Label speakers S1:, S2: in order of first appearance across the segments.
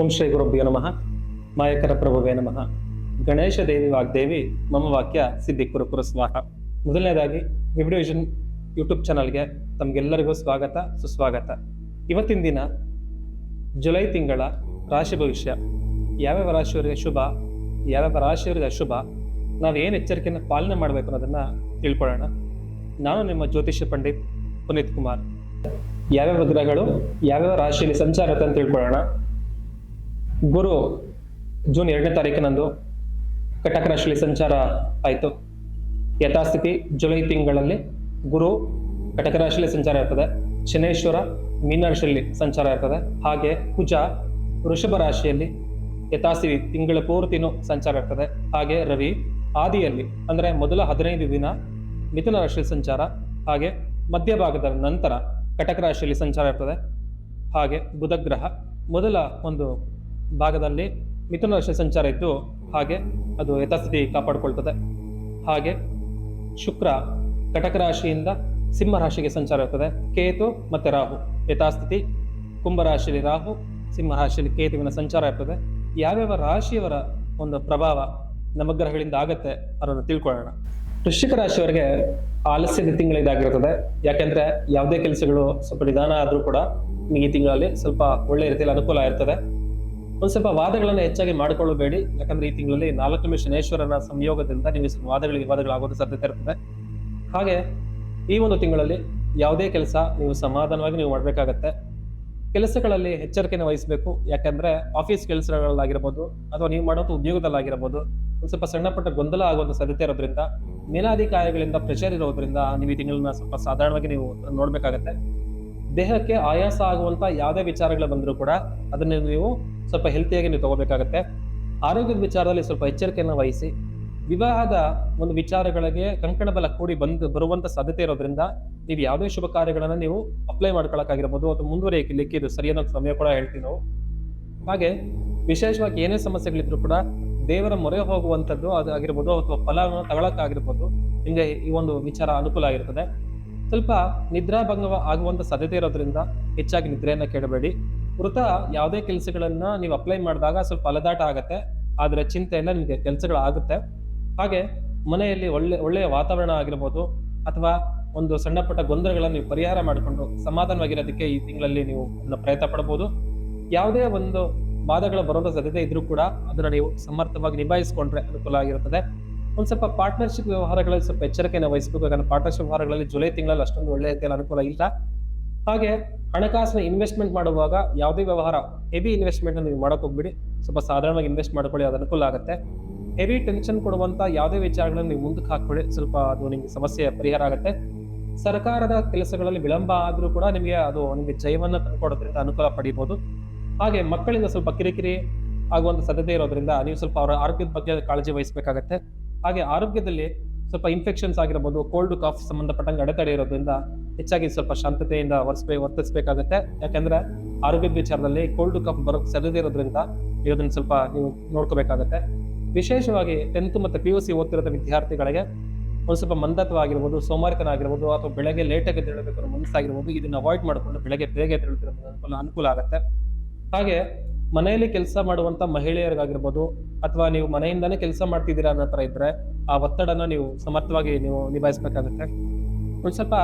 S1: ಓಂ ಶ್ರೀ ಗುರುಭ್ಯೋ ನಮಃ. ಮಾಯಕರ ಪ್ರಭುವೇ ನಮಃ. ಗಣೇಶ ದೇವಿ ವಾಗ್ದೇವಿ ಮಮ ವಾಕ್ಯ ಸಿದ್ಧಿ ಕುರು ಸ್ವಾಹ. ಮೊದಲನೇದಾಗಿ ವಿವಿಡ್ ವಿಷನ್ ಯೂಟ್ಯೂಬ್ ಚಾನಲ್ಗೆ ತಮಗೆಲ್ಲರಿಗೂ ಸ್ವಾಗತ ಸುಸ್ವಾಗತ. ಇವತ್ತಿನ ದಿನ ಜುಲೈ ತಿಂಗಳ ರಾಶಿ ಭವಿಷ್ಯ, ಯಾವ್ಯಾವ ರಾಶಿಯವರಿಗೆ ಶುಭ, ಯಾವ್ಯಾವ ರಾಶಿಯವರಿಗೆ ಅಶುಭ, ನಾವೇನು ಎಚ್ಚರಿಕೆಯನ್ನು ಪಾಲನೆ ಮಾಡಬೇಕು ಅನ್ನೋದನ್ನ ತಿಳ್ಕೊಳ್ಳೋಣ. ನಾನು ನಿಮ್ಮ ಜ್ಯೋತಿಷ್ಯ ಪಂಡಿತ್ ಪುನೀತ್ ಕುಮಾರ್. ಯಾವ್ಯಾವ ಗ್ರಹಗಳು ಯಾವ್ಯಾವ ರಾಶಿಯಲ್ಲಿ ಸಂಚಾರ ಇರುತ್ತೆ ಅಂತ ತಿಳ್ಕೊಳ್ಳೋಣ. ಗುರು ಜೂನ್ 2ನೇ ತಾರೀಕಿನಂದು ಕಟಕ ರಾಶಿಯಲ್ಲಿ ಸಂಚಾರ ಆಯಿತು. ಯಥಾಸ್ಥಿತಿ ಜುಲೈ ತಿಂಗಳಲ್ಲಿ ಗುರು ಕಟಕ ರಾಶಿಯಲ್ಲಿ ಸಂಚಾರ ಇರ್ತದೆ. ಶನೇಶ್ವರ ಮೀನ ರಾಶಿಯಲ್ಲಿ ಸಂಚಾರ ಇರ್ತದೆ. ಹಾಗೆ ಕುಜ ವೃಷಭ ರಾಶಿಯಲ್ಲಿ ಯಥಾಸ್ಥಿತಿ ತಿಂಗಳ ಪೂರ್ತಿನೂ ಸಂಚಾರ ಇರ್ತದೆ. ಹಾಗೆ ರವಿ ಆದಿಯಲ್ಲಿ ಅಂದರೆ ಮೊದಲ 15 ದಿನ ಮಿಥುನ ರಾಶಿಯಲ್ಲಿ ಸಂಚಾರ. ಹಾಗೆ ಮಧ್ಯಭಾಗದ ನಂತರ ಕಟಕ ರಾಶಿಯಲ್ಲಿ ಸಂಚಾರ ಇರ್ತದೆ. ಹಾಗೆ ಬುಧ ಗ್ರಹ ಮೊದಲ ಒಂದು ಭಾಗದಲ್ಲಿ ಮಿಥುನ ರಾಶಿ ಸಂಚಾರ ಇದ್ದು ಹಾಗೆ ಅದು ಯಥಾಸ್ಥಿತಿ ಕಾಪಾಡಿಕೊಳ್ತದೆ. ಹಾಗೆ ಶುಕ್ರ ಕಟಕ ರಾಶಿಯಿಂದ ಸಿಂಹ ರಾಶಿಗೆ ಸಂಚಾರ ಇರ್ತದೆ. ಕೇತು ಮತ್ತೆ ರಾಹು ಯಥಾಸ್ಥಿತಿ ಕುಂಭರಾಶಿಯಲ್ಲಿ ರಾಹು, ಸಿಂಹ ರಾಶಿಯಲ್ಲಿ ಕೇತುವಿನ ಸಂಚಾರ ಇರ್ತದೆ. ಯಾವ್ಯಾವ ರಾಶಿಯವರ ಒಂದು ಪ್ರಭಾವ ನವಗ್ರಹಗಳಿಂದ ಆಗತ್ತೆ ಅದನ್ನು ತಿಳ್ಕೊಳ್ಳೋಣ. ವೃಶ್ಚಿಕ ರಾಶಿಯವರಿಗೆ ಆಲಸ್ಯದ ತಿಂಗಳು ಇದಾಗಿರ್ತದೆ. ಯಾಕೆಂದ್ರೆ ಯಾವುದೇ ಕೆಲಸಗಳು ಸ್ವಲ್ಪ ನಿಧಾನ ಆದ್ರೂ ಕೂಡ ನಿಮಗೆ ಈ ತಿಂಗಳಲ್ಲಿ ಸ್ವಲ್ಪ ಒಳ್ಳೆ ರೀತಿಯಲ್ಲಿ ಅನುಕೂಲ ಇರ್ತದೆ. ಒಂದು ಸ್ವಲ್ಪ ವಾದಗಳನ್ನು ಹೆಚ್ಚಾಗಿ ಮಾಡಿಕೊಳ್ಳಬೇಡಿ. ಯಾಕಂದ್ರೆ ಈ ತಿಂಗಳಲ್ಲಿ 4ನೇ ಶನೇಶ್ವರನ ಸಂಯೋಗದಿಂದ ನೀವು ವಿವಾದಗಳಾಗೋದು ಸಾಧ್ಯತೆ ಇರ್ತದೆ. ಹಾಗೆ ಈ ಒಂದು ತಿಂಗಳಲ್ಲಿ ಯಾವುದೇ ಕೆಲಸ ನೀವು ಸಮಾಧಾನವಾಗಿ ನೀವು ಮಾಡ್ಬೇಕಾಗತ್ತೆ. ಕೆಲಸಗಳಲ್ಲಿ ಎಚ್ಚರಿಕೆಯನ್ನು ವಹಿಸಬೇಕು. ಯಾಕಂದ್ರೆ ಆಫೀಸ್ ಕೆಲಸಗಳಾಗಿರ್ಬೋದು ಅಥವಾ ನೀವು ಮಾಡುವಂಥ ಉದ್ಯೋಗದಲ್ಲಾಗಿರ್ಬೋದು ಒಂದು ಸ್ವಲ್ಪ ಸಣ್ಣ ಪುಟ್ಟ ಗೊಂದಲ ಆಗುವಂತ ಸಾಧ್ಯತೆ ಇರೋದ್ರಿಂದ, ಮೇಲಾಧಿಕಾರಿಗಳಿಂದ ಪ್ರೆಷರ್ ಇರೋದ್ರಿಂದ ನೀವು ಈ ತಿಂಗಳನ್ನ ಸ್ವಲ್ಪ ಸಾಧಾರಣವಾಗಿ ನೀವು ನೋಡ್ಬೇಕಾಗತ್ತೆ. ದೇಹಕ್ಕೆ ಆಯಾಸ ಆಗುವಂತ ಯಾವುದೇ ವಿಚಾರಗಳು ಬಂದರೂ ಕೂಡ ಅದನ್ನ ನೀವು ಸ್ವಲ್ಪ ಹೆಲ್ತಿಯಾಗಿ ನೀವು ತಗೋಬೇಕಾಗತ್ತೆ. ಆರೋಗ್ಯದ ವಿಚಾರದಲ್ಲಿ ಸ್ವಲ್ಪ ಎಚ್ಚರಿಕೆಯನ್ನು ವಹಿಸಿ. ವಿವಾಹದ ಒಂದು ವಿಚಾರಗಳಿಗೆ ಕಂಕಣ ಬಲ ಕೂಡಿ ಬರುವಂತ ಸಾಧ್ಯತೆ ಇರೋದ್ರಿಂದ ನೀವು ಯಾವುದೇ ಶುಭ ಕಾರ್ಯಗಳನ್ನ ನೀವು ಅಪ್ಲೈ ಮಾಡ್ಕೊಳಕ್ಕಾಗಿರ್ಬೋದು ಅಥವಾ ಮುಂದುವರಿಯಲಿಕ್ಕೆ ಇದು ಸರಿಯಾದ ಸಮಯ ಕೂಡ ಹೇಳ್ತೀವಿ ನಾವು. ಹಾಗೆ ವಿಶೇಷವಾಗಿ ಏನೇ ಸಮಸ್ಯೆಗಳಿದ್ರು ಕೂಡ ದೇವರ ಮೊರೆ ಹೋಗುವಂಥದ್ದು ಅದಾಗಿರ್ಬೋದು ಅಥವಾ ಫಲವನ್ನು ತಗೊಳಕ್ಕಾಗಿರ್ಬೋದು ನಿಮಗೆ ಈ ಒಂದು ವಿಚಾರ ಅನುಕೂಲ ಆಗಿರ್ತದೆ. ಸ್ವಲ್ಪ ನಿದ್ರಾಭಂಗ ಆಗುವಂತ ಸಾಧ್ಯತೆ ಇರೋದ್ರಿಂದ ಹೆಚ್ಚಾಗಿ ನಿದ್ರೆಯನ್ನ ಕೇಳಬೇಡಿ. ವೃತ ಯಾವುದೇ ಕೆಲಸಗಳನ್ನ ನೀವು ಅಪ್ಲೈ ಮಾಡಿದಾಗ ಸ್ವಲ್ಪ ಅಲದಾಟ ಆಗತ್ತೆ, ಆದ್ರೆ ಚಿಂತೆಯನ್ನ ನಿಮಗೆ ಕೆಲಸಗಳಾಗುತ್ತೆ. ಹಾಗೆ ಮನೆಯಲ್ಲಿ ಒಳ್ಳೆಯ ವಾತಾವರಣ ಆಗಿರ್ಬೋದು ಅಥವಾ ಒಂದು ಸಣ್ಣ ಪುಟ್ಟ ಗೊಂದಲಗಳನ್ನ ನೀವು ಪರಿಹಾರ ಮಾಡಿಕೊಂಡು ಸಮಾಧಾನವಾಗಿರೋದಕ್ಕೆ ಈ ತಿಂಗಳಲ್ಲಿ ನೀವು ಪ್ರಯತ್ನ ಪಡಬಹುದು. ಯಾವುದೇ ಒಂದು ಬಾಧಗಳು ಬರೋದ ಸಾಧ್ಯತೆ ಇದ್ರೂ ಕೂಡ ಅದನ್ನ ನೀವು ಸಮರ್ಥವಾಗಿ ನಿಭಾಯಿಸಿಕೊಂಡ್ರೆ ಅನುಕೂಲ ಆಗಿರುತ್ತದೆ. ಒಂದ್ ಸ್ವಲ್ಪ ಪಾರ್ಟ್ನರ್ಶಿಪ್ ವ್ಯವಹಾರಗಳಲ್ಲಿ ಸ್ವಲ್ಪ ಎಚ್ಚರಿಕೆಯನ್ನು ವಹಿಸಬೇಕು. ಯಾಕಂದ್ರೆ ಪಾರ್ಟ್ನರ್ಶಿಪ್ ವ್ಯವಹಾರಗಳಲ್ಲಿ ಜುಲೈ ತಿಂಗಳಲ್ಲಿ ಅಷ್ಟೊಂದು ಒಳ್ಳೆಯ ರೀತಿಯಲ್ಲಿ ಅನುಕೂಲ ಇಲ್ಲ. ಹಾಗೆ ಹಣಕಾಸಿನ ಇನ್ವೆಸ್ಟ್ಮೆಂಟ್ ಮಾಡುವಾಗ ಯಾವುದೇ ವ್ಯವಹಾರ ಹೆವಿ ಇನ್ವೆಸ್ಟ್ಮೆಂಟ್ ನೀವು ಮಾಡಕ್ ಹೋಗ್ಬಿಡಿ. ಸ್ವಲ್ಪ ಸಾಧಾರಣವಾಗಿ ಇನ್ವೆಸ್ಟ್ ಮಾಡ್ಕೊಳ್ಳಿ, ಅದು ಅನುಕೂಲ ಆಗುತ್ತೆ. ಹೆವಿ ಟೆನ್ಷನ್ ಕೊಡುವಂತ ಯಾವುದೇ ವಿಚಾರಗಳನ್ನು ನೀವು ಮುಂದಕ್ಕೆ ಹಾಕ್ಬಿಡಿ, ಸ್ವಲ್ಪ ಅದು ನಿಮ್ಗೆ ಸಮಸ್ಯೆ ಪರಿಹಾರ ಆಗುತ್ತೆ. ಸರ್ಕಾರದ ಕೆಲಸಗಳಲ್ಲಿ ವಿಳಂಬ ಆದ್ರೂ ಕೂಡ ನಿಮಗೆ ಜಯವನ್ನ ತಂದುಕೊಡೋದ್ರಿಂದ ಅನುಕೂಲ ಪಡಿಬಹುದು. ಹಾಗೆ ಮಕ್ಕಳಿಂದ ಸ್ವಲ್ಪ ಕಿರಿಕಿರಿ ಆಗುವಂತ ಸಾಧ್ಯತೆ ಇರೋದ್ರಿಂದ ನೀವು ಸ್ವಲ್ಪ ಅವರ ಆರೋಗ್ಯದ ಬಗ್ಗೆ ಕಾಳಜಿ ವಹಿಸಬೇಕಾಗತ್ತೆ. ಹಾಗೆ ಆರೋಗ್ಯದಲ್ಲಿ ಸ್ವಲ್ಪ ಇನ್ಫೆಕ್ಷನ್ಸ್ ಆಗಿರ್ಬೋದು, ಕೋಲ್ಡ್ ಕಾಫ್ ಸಂಬಂಧಪಟ್ಟಂಗೆ ಅಡೆತಡೆ ಇರೋದ್ರಿಂದ ಹೆಚ್ಚಾಗಿ ಸ್ವಲ್ಪ ಶಾಂತತೆಯಿಂದ ವರ್ತಿಸಬೇಕಾಗತ್ತೆ. ಯಾಕಂದ್ರೆ ಆರೋಗ್ಯದ ವಿಚಾರದಲ್ಲಿ ಕೋಲ್ಡ್ ಕಾಫ್ ಬರೋ ಸಾಧ್ಯತೆ ಇರೋದ್ರಿಂದ ನೀವು ಅದನ್ನ ಸ್ವಲ್ಪ ನೀವು ನೋಡ್ಕೋಬೇಕಾಗತ್ತೆ. ವಿಶೇಷವಾಗಿ 10th ಮತ್ತೆ PUC ಓದ್ತಿರೋ ವಿದ್ಯಾರ್ಥಿಗಳಿಗೆ ಒಂದು ಸ್ವಲ್ಪ ಮಂದತ್ವ ಆಗಿರ್ಬೋದು, ಸೋಮಾರಿತನ ಆಗಿರ್ಬೋದು ಅಥವಾ ಬೆಳಗ್ಗೆ ಲೇಟಾಗಿ ಎದ್ದೇಳಬೇಕು ಅನ್ನೋ ಮನಸ್ಸಾಗಿರ್ಬೋದು, ಇದನ್ನ ಅವಾಯ್ಡ್ ಮಾಡಿಕೊಂಡು ಬೆಳಗ್ಗೆ ಬೇಗ ಎದ್ದೇಳೋದ್ರಿಂದ ಅನುಕೂಲ ಆಗುತ್ತೆ. ಹಾಗೆ ಮನೆಯಲ್ಲಿ ಕೆಲಸ ಮಾಡುವಂತ ಮಹಿಳೆಯರಿಗಾಗಿರ್ಬೋದು ಅಥವಾ ನೀವು ಮನೆಯಿಂದಾನೇ ಕೆಲಸ ಮಾಡ್ತಿದ್ದೀರಾ ಅನ್ನೋ ತರ ಇದ್ರೆ ಆ ಒತ್ತಡನ ನೀವು ಸಮರ್ಥವಾಗಿ ನೀವು ನಿಭಾಯಿಸಬೇಕಾಗುತ್ತೆ. ಒಂದ್ ಸ್ವಲ್ಪ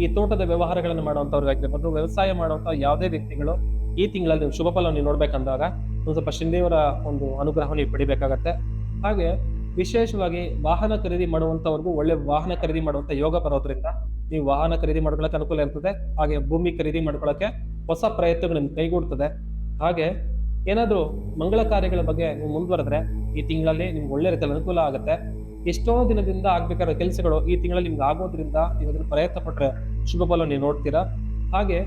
S1: ಈ ತೋಟದ ವ್ಯವಹಾರಗಳನ್ನು ಮಾಡುವಂತವ್ರಿಗಾಗಿರ್ಬೋದು, ವ್ಯವಸಾಯ ಮಾಡುವಂತ ಯಾವುದೇ ವ್ಯಕ್ತಿಗಳು ಈ ತಿಂಗಳಲ್ಲಿ ಶುಭ ಫಲ ನೀವು ನೋಡ್ಬೇಕಂದಾಗ ಒಂದ್ ಸ್ವಲ್ಪ ಶನಿದೇವರ ಒಂದು ಅನುಗ್ರಹ ನೀವು ಪಡಿಬೇಕಾಗತ್ತೆ. ಹಾಗೆ ವಿಶೇಷವಾಗಿ ವಾಹನ ಖರೀದಿ ಮಾಡುವಂತವ್ರಿಗೂ ಒಳ್ಳೆ ವಾಹನ ಖರೀದಿ ಮಾಡುವಂತ ಯೋಗ ಬರೋದ್ರಿಂದ ನೀವು ವಾಹನ ಖರೀದಿ ಮಾಡ್ಕೊಳಕ್ಕೆ ಅನುಕೂಲ ಇರ್ತದೆ. ಹಾಗೆ ಭೂಮಿ ಖರೀದಿ ಮಾಡ್ಕೊಳಕ್ಕೆ ಹೊಸ ಪ್ರಯತ್ನಗಳು ನಿಮ್ಗೆ ಕೈಗೂಡ್ತದೆ. ಹಾಗೆ ಏನಾದ್ರೂ ಮಂಗಳ ಕಾರ್ಯಗಳ ಬಗ್ಗೆ ನೀವು ಮುಂದುವರೆದ್ರೆ ಈ ತಿಂಗಳಲ್ಲಿ ನಿಮ್ಗೆ ಒಳ್ಳೆ ರೀತಿಯಲ್ಲಿ ಅನುಕೂಲ ಆಗುತ್ತೆ. ಎಷ್ಟೋ ದಿನದಿಂದ ಆಗ್ಬೇಕಾದ ಕೆಲಸಗಳು ಈ ತಿಂಗಳಲ್ಲಿ ನಿಮ್ಗೆ ಆಗೋದ್ರಿಂದ ನೀವು ಅದನ್ನ ಪ್ರಯತ್ನ ಪಟ್ರೆ ಶುಭ ಫಲ ನೀವು ನೋಡ್ತೀರಾ. ಹಾಗೆ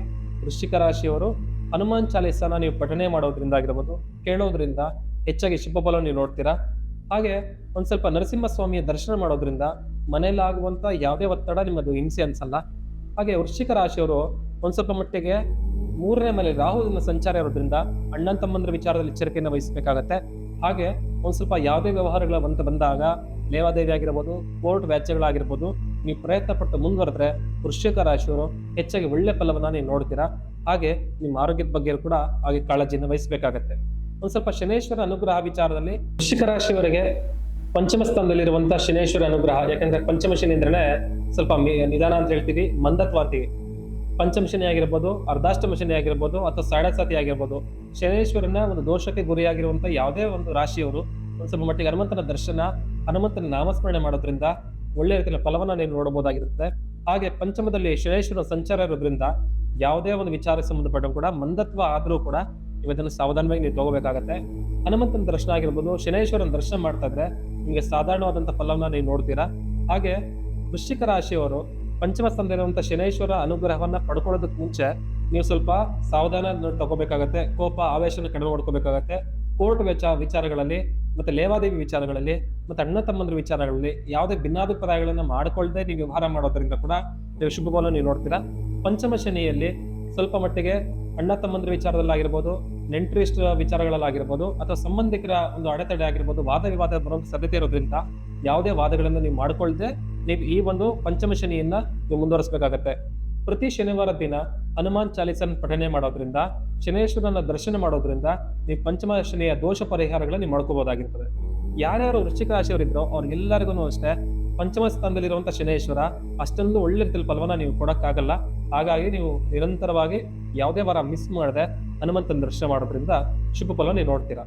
S1: ವೃಶ್ಚಿಕ ರಾಶಿಯವರು ಹನುಮಾನ್ ಚಾಲೀಸನ ನೀವು ಪಠನೆ ಮಾಡೋದ್ರಿಂದ ಆಗಿರ್ಬೋದು, ಕೇಳೋದ್ರಿಂದ ಹೆಚ್ಚಾಗಿ ಶುಭ ಫಲ ನೀವು ನೋಡ್ತೀರಾ. ಹಾಗೆ ಒಂದ್ ಸ್ವಲ್ಪ ನರಸಿಂಹಸ್ವಾಮಿಯ ದರ್ಶನ ಮಾಡೋದ್ರಿಂದ ಮನೆಯಲ್ಲಾಗುವಂತ ಯಾವುದೇ ಒತ್ತಡ ನಿಮ್ಮದು ಹಿಂಸೆ ಅನ್ಸಲ್ಲ. ಹಾಗೆ ವೃಶ್ಚಿಕ ರಾಶಿಯವರು ಒಂದ್ ಸ್ವಲ್ಪ ಮಟ್ಟಿಗೆ 3ನೇ ಮನೆ ರಾಹುವಿನ ಸಂಚಾರ ಇರೋದ್ರಿಂದ ಅಣ್ಣನ್ ತಮ್ಮಂದ್ರ ವಿಚಾರದಲ್ಲಿ ಎಚ್ಚರಿಕೆಯನ್ನು ವಹಿಸಬೇಕಾಗತ್ತೆ. ಹಾಗೆ ಒಂದ್ ಸ್ವಲ್ಪ ಯಾವುದೇ ವ್ಯವಹಾರಗಳ ಬಂದಾಗ ಲೇವಾದೇವಿ ಆಗಿರ್ಬೋದು, ಕೋರ್ಟ್ ವ್ಯಾಜ್ಯಗಳಾಗಿರ್ಬೋದು, ನೀವು ಪ್ರಯತ್ನ ಪಟ್ಟು ಮುಂದುವರೆದ್ರೆ ವೃಶ್ಚಿಕ ರಾಶಿಯವರು ಹೆಚ್ಚಾಗಿ ಒಳ್ಳೆ ಫಲವನ್ನ ನೀವು ನೋಡ್ತೀರಾ. ಹಾಗೆ ನಿಮ್ಮ ಆರೋಗ್ಯದ ಬಗ್ಗೆ ಕೂಡ ಹಾಗೆ ಕಾಳಜಿಯನ್ನು ವಹಿಸಬೇಕಾಗತ್ತೆ. ಒಂದ್ ಸ್ವಲ್ಪ ಶನೇಶ್ವರ ಅನುಗ್ರಹ ವಿಚಾರದಲ್ಲಿ ವೃಶ್ಚಿಕ ರಾಶಿಯವರಿಗೆ ಪಂಚಮ ಸ್ಥಾನದಲ್ಲಿರುವಂತಹ ಶನೇಶ್ವರ ಅನುಗ್ರಹ, ಯಾಕಂದ್ರೆ ಪಂಚಮ ಶನಿ ಅಂದ್ರೆ ಸ್ವಲ್ಪ ನಿಧಾನ ಅಂತ ಹೇಳ್ತೀವಿ, ಮಂದತ್ವ ಅಂತೀವಿ. ಪಂಚಮ ಶನಿ ಆಗಿರ್ಬೋದು, ಅರ್ಧಾಷ್ಟಮ ಶನಿ ಆಗಿರ್ಬೋದು, ಅಥವಾ ಸಾಡಸಾತಿ ಆಗಿರ್ಬೋದು, ಶನೇಶ್ವರನ ಒಂದು ದೋಷಕ್ಕೆ ಗುರಿಯಾಗಿರುವಂತಹ ಯಾವುದೇ ಒಂದು ರಾಶಿಯವರು ಒಂದ್ ಸ್ವಲ್ಪ ಮಟ್ಟಿಗೆ ಹನುಮಂತನ ದರ್ಶನ, ಹನುಮಂತನ ನಾಮಸ್ಮರಣೆ ಮಾಡೋದ್ರಿಂದ ಒಳ್ಳೆ ರೀತಿಯ ಫಲವನ್ನ ನೀವು ನೋಡಬಹುದಾಗಿರುತ್ತೆ. ಹಾಗೆ ಪಂಚಮದಲ್ಲಿ ಶನೇಶ್ವರ ಸಂಚಾರ ಇರೋದ್ರಿಂದ ಯಾವುದೇ ಒಂದು ವಿಚಾರಕ್ಕೆ ಸಂಬಂಧಪಟ್ಟ ಕೂಡ ಮಂದತ್ವ ಆದ್ರೂ ಕೂಡ ಇದನ್ನು ಸಾವಧಾನವಾಗಿ ನೀವು ತಗೋಬೇಕಾಗತ್ತೆ. ಹನುಮಂತನ ದರ್ಶನ ಆಗಿರ್ಬೋದು, ಶನೇಶ್ವರನ ದರ್ಶನ ಮಾಡ್ತಾ ಇದ್ರೆ ನಿಮಗೆ ಸಾಧಾರಣವಾದಂತಹ ಫಲವನ್ನ ನೀವು ನೋಡ್ತೀರಾ. ಹಾಗೆ ವೃಶ್ಚಿಕ ರಾಶಿಯವರು ಪಂಚಮ ಸ್ಥಾನದಲ್ಲಿರುವಂತಹ ಶನೇಶ್ವರ ಅನುಗ್ರಹವನ್ನ ಪಡ್ಕೊಳ್ಳೋದಕ್ಕೆ ಮುಂಚೆ ನೀವು ಸ್ವಲ್ಪ ಸಾವಧಾನ ತಗೋಬೇಕಾಗತ್ತೆ. ಕೋಪ, ಆವೇಶನ ಕಡಿಮೆ ಮಾಡ್ಕೋಬೇಕಾಗತ್ತೆ. ಕೋರ್ಟ್ ವಿಚಾರಗಳಲ್ಲಿ ಮತ್ತೆ ಲೇವಾದೇವಿ ವಿಚಾರಗಳಲ್ಲಿ ಮತ್ತೆ ಅಣ್ಣ ತಮ್ಮಂದ್ರ ವಿಚಾರಗಳಲ್ಲಿ ಯಾವುದೇ ಭಿನ್ನಾಭಿಪ್ರಾಯಗಳನ್ನ ಮಾಡ್ಕೊಳ್ಳದೆ ನೀವು ವ್ಯವಹಾರ ಮಾಡೋದ್ರಿಂದ ಕೂಡ ನೀವು ಶುಭ ಫಲ ನೀವು ನೋಡ್ತೀರಾ. ಪಂಚಮ ಶನಿಯಲ್ಲಿ ಸ್ವಲ್ಪ ಮಟ್ಟಿಗೆ ಅಣ್ಣ ತಮ್ಮಂದ್ರ ವಿಚಾರದಲ್ಲಾಗಿರ್ಬೋದು, ನೆಂಟರಿಷ್ಟ ವಿಚಾರಗಳಲ್ಲಾಗಿರ್ಬೋದು, ಅಥವಾ ಸಂಬಂಧಿಕರ ಒಂದು ಅಡೆತಡೆ ಆಗಿರ್ಬೋದು, ವಾದ ವಿವಾದ ಬರೋ ಸಾಧ್ಯತೆ ಇರೋದ್ರಿಂದ ಯಾವುದೇ ವಾದಗಳನ್ನ ನೀವು ಮಾಡ್ಕೊಳ್ದೆ ನೀವು ಈ ಒಂದು ಪಂಚಮ ಶನಿಯನ್ನ ನೀವು ಮುಂದುವರಿಸಬೇಕಾಗತ್ತೆ. ಪ್ರತಿ ಶನಿವಾರ ದಿನ ಹನುಮಾನ್ ಚಾಲೀಸನ್ ಪಠನೆ ಮಾಡೋದ್ರಿಂದ, ಶನೇಶ್ವರನ ದರ್ಶನ ಮಾಡೋದ್ರಿಂದ ನೀವು ಪಂಚಮ ಶನಿಯ ದೋಷ ಪರಿಹಾರಗಳನ್ನ ನೀವು ಮಾಡ್ಕೋಬಹುದಾಗಿರ್ತದೆ. ಯಾರ್ಯಾರು ವೃಶ್ಚಿಕ ರಾಶಿಯವರಿದ್ರೋ ಅವ್ರಿಗೆಲ್ಲರಿಗೂ ಅಷ್ಟೇ ಪಂಚಮ ಸ್ಥಾನದಲ್ಲಿರುವಂತಹ ಶನೇಶ್ವರ ಅಷ್ಟೊಂದು ಒಳ್ಳೆ ರೀತಿಯಲ್ಲಿ ಫಲವನ್ನ ನೀವು ಕೊಡಕ್ಕಾಗಲ್ಲ. ಹಾಗಾಗಿ ನೀವು ನಿರಂತರವಾಗಿ ಯಾವುದೇ ವಾರ ಮಿಸ್ ಮಾಡದೆ ಹನುಮಂತನ ದರ್ಶನ ಮಾಡೋದ್ರಿಂದ ಶುಭ ಫಲ ನೀವು ನೋಡ್ತೀರಾ.